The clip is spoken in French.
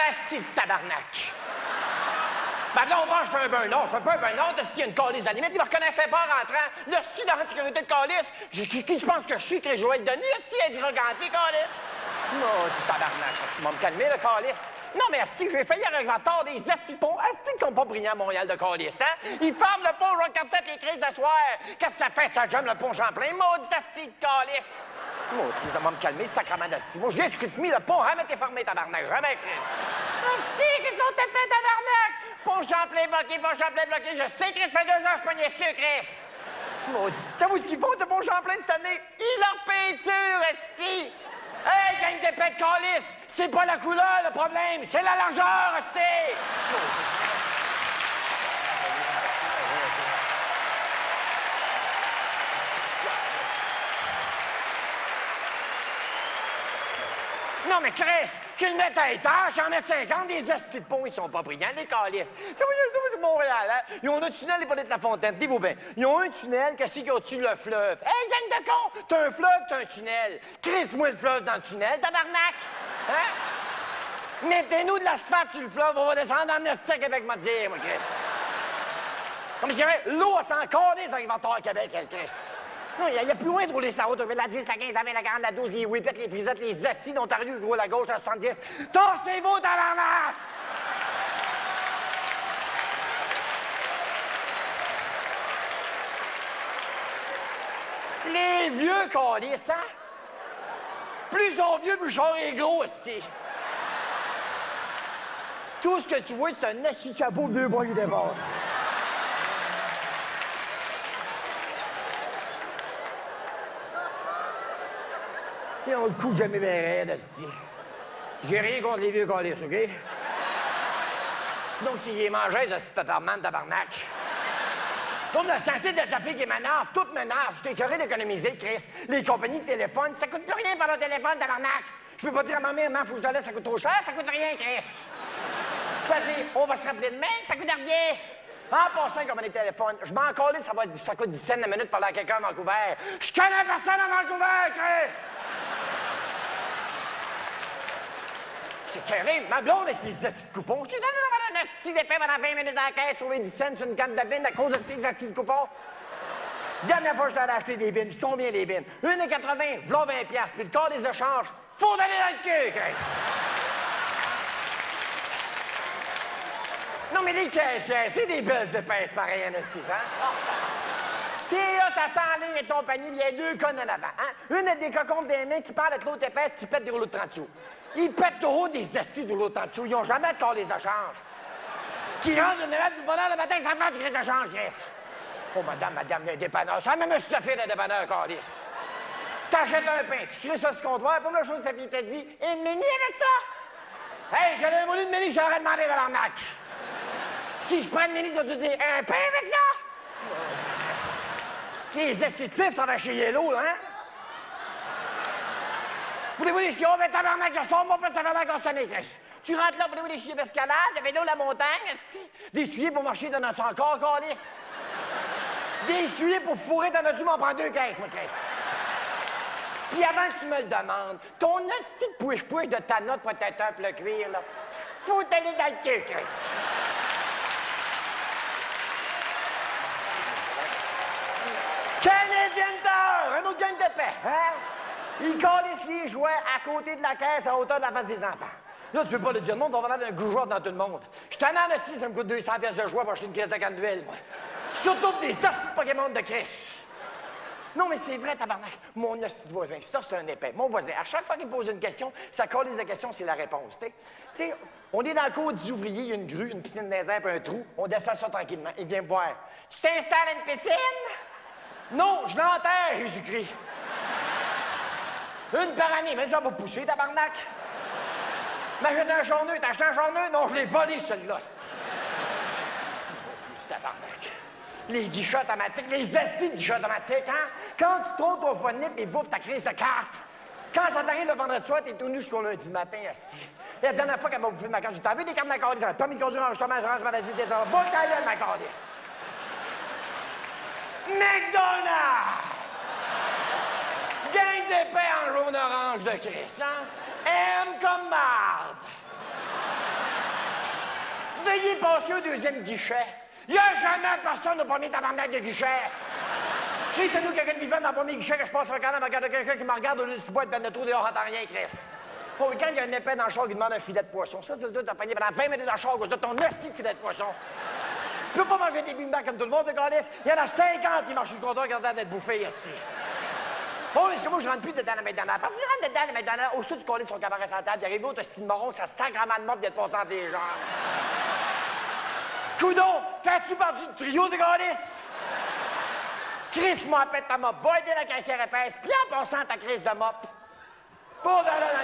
Asti de tabarnak. Ben là, on va acheter un burn-out. C'est pas un burn-out, s'il y a une calice d'animette, il me reconnaissait pas en rentrant. Le style de sécurité de calice. Qui je pense que je suis que je vais être donné, si elle est droganté, calice? Non, tu tabarnak. Tu vas me calmer, le calice. Non, mais Asti, j'ai failli arriver en retard des Asti ponts. Asti qui sont pas brillants à Montréal de calice, hein? Ils ferment le pont, je regarde les crises de soir. Qu'est-ce que ça fait, ça jomme le pont Champlain? Maudit Asti de calice. Maudit, ça va me calmer, sacrement d'Asti. Moi, j'ai mis le pont, jamais t'es fermé, tabarnak. Jamais, Asti, qu'est-ce qu'on t'a fait, tabarnak? Pont Champlain bloqué, je sais, Chris, fait 2 ans, je pognais dessus, Chris. Maudit. Savez-vous ce qu'ils font, ce Pont Champlain, cette année? Ils leur peinture, esti. Hey, gang d'épais de calice, c'est pas la couleur, le problème, c'est la largeur, esti. Non, mais Chris, qu'ils mettent à étage, j'en mets 50, des hosties de pont, ils sont pas brillants, les calices. C'est Montréal, hein? Ils ont un tunnel, les de la Fontaine, dis-vous bien. Ils ont un tunnel, qu'est-ce qu'il y a au-dessus le fleuve? Hey, gang de con! T'as un fleuve, t'as un tunnel. Crisse-moi le fleuve dans le tunnel, tabarnak! Hein? Mettez-nous de l'asphalte sur le fleuve, on va descendre dans le stick avec ma dire, moi, Chris. Comme je dirais, l'eau, elle s'en calisse dans les venteurs à Québec, elle, Chris. Non, il y a plus loin de rouler sa route. La 10, la 15, la 20, la 40, la 12, les whippets, les frisettes, les assis d'Ontario, gros la gauche à 70. Tassez-vous, tabarnak! Les vieux calices, hein? Plus ils sont vieux, plus le char est gros, c'ti. Tout ce que tu vois, c'est un assis chapeau de 2 bras qui dépasse. Ils ont le coup jamais bien raide, esti. J'ai rien contre les vieux calices, OK? Sinon, s'ils les mangeaient, ça c'est totalement de tabarnak. Comme le sentier de sa fille qui m'énerve, tout m'énerve. Je t'ai écœuré d'économiser, Chris. Les compagnies de téléphone, ça coûte plus rien par le téléphone, tabarnak. Je peux pas dire à ma mère, maman, faut que je la laisse, ça coûte trop cher, ça coûte rien, Chris. Vas-y, on va se rappeler demain, ça coûte rien. En passant comme les téléphones, je m'en calais, ça coûte 10 cents la minute parler à quelqu'un à Vancouver. Je connais personne à Vancouver, Chris! C'est terrible. Ma blonde avec ses petits coupons. Je t'ai donné un petit d'épais pendant 20 minutes à la caisse, trouver 10 cents sur une canne de bine à cause de ces petits coupons. Dernière fois que je t'allais acheter des bines, combien les bines? 1,80, v'là 20 $. Puis le corps des échanges, faut donner dans le cul, Chris. Non, mais les cachets, c'est des belles épaisses pareilles, en esti, hein? Puis là, t'attends en ligne avec ton panier, il y a 2 connes en avant, hein? Une a des cocombes des mains qui parle avec l'autre épaisse qui pète des rouleaux de 30 sous. Ils pètent trop des astis de rouleaux de 30 sous. Ils n'ont jamais de corps les échanges. Qui rentrent une lettre du bonheur le matin, ça fait des échanges, Chris. Oh, madame, le dépanneur. Ça même un stuffé de dépanneur, Carlis. T'achètes un pain, tu crées ça sur le comptoir, pour la chose, sa fille t'a dit, une mini avec ça? Hey, j'avais un volume de mini, j'aurais demandé de l'arnaque. Si je prends une mini, tu vas te dire, un pain avec ça? Les esthétifs, ça va chez Yellow, hein? Voulez-vous des chiots? Ben, tabarnak, je sors, moi, pas tabarnak, on sonne, Chris. Tu rentres là, voulez-vous des chiots d'escalade, le vélo, la montagne, des souliers pour marcher dans notre encore, Carlis? Des souliers pour fourrer dans notre tube, on prend 2 caisses, moi, Chris. Puis avant que tu me le demandes, ton hostie de push-push de ta note protecteur pour le cuir, là, faut t'aller dans le cul, Chris. Canadien Tower, un autre gang de paix, hein? Ils calissent les jouets à côté de la caisse à hauteur de la face des enfants. Là, tu peux pas le dire, non, on va avoir un goujoir dans tout le monde. Je t'en ai assis, ça me coûte 200 pièces de jouet pour acheter une caisse de canne d'huile, moi. Surtout pour des hosties de Pokémon de Chris. Non, mais c'est vrai, tabarnak. Mon hostie de voisin, ça, c'est un épais. Mon voisin, à chaque fois qu'il pose une question, ça calisse la question, c'est la réponse, tu sais. On est dans le cours des ouvriers, il y a une grue, une piscine désert, puis un trou. On descend ça tranquillement. Il vient me voir. Tu t'installes une piscine? Non, je l'enterre, Jésus-Christ. Une par année, mais ça va pousser, tabarnak. M'achète un charneux, t'as acheté un charneux? Non, je l'ai volé, celui-là. Tabarnak. Les guichets automatiques, les astis de guichets automatiques, hein? Quand tu trompes ton foie de nip et bouffes ta crise de carte, quand ça t'arrive le vendredi soir, t'es tout nu jusqu'au lundi matin, asti. Et la dernière fois qu'elle m'a bouffé ma carte, j'ai dit, t'as vu des cartes de ma calice? Tommy conduit enregistrement, assurance maladie, des heures. Bon, ta gueule, ma calice. McDonald's! Gang d'épais en jaune-orange de Chris, hein? M comme marde. Veuillez passer au deuxième guichet. Il n'y a jamais personne au premier tabarnak de guichet. Si c'est nous quelqu'un de vivant dans le premier guichet que je passe le canard, regarde quelqu'un qui me regarde au lieu de se boire de Benetton dehors, j'entends rien, Chris. Pour le week-end, il y a un épais dans le char qui demande un filet de poisson. Ça, c'est le t'as payé pendant 20 minutes dans le char à cause de ton hostie de filet de poisson. Tu peux pas manger des bimbacs comme tout le monde, de Gaulis. Il y en a 50 qui marchent sur le comptoir qui ont l'air d'être bouffés, ici. Oh, est-ce que moi, je rentre plus dedans la McDonald's? Parce que je rentre dedans la McDonald's, au-dessus du colis son cabaret sur la table, il arrive au style moron, ça sacrement de mort d'être passé entre les jambes. Coudon, fais-tu partie du trio de Gaulis? Chris m'a appelé ta mop, va aider la caissière épaisse, puis en passant ta crise de mop. Pour de la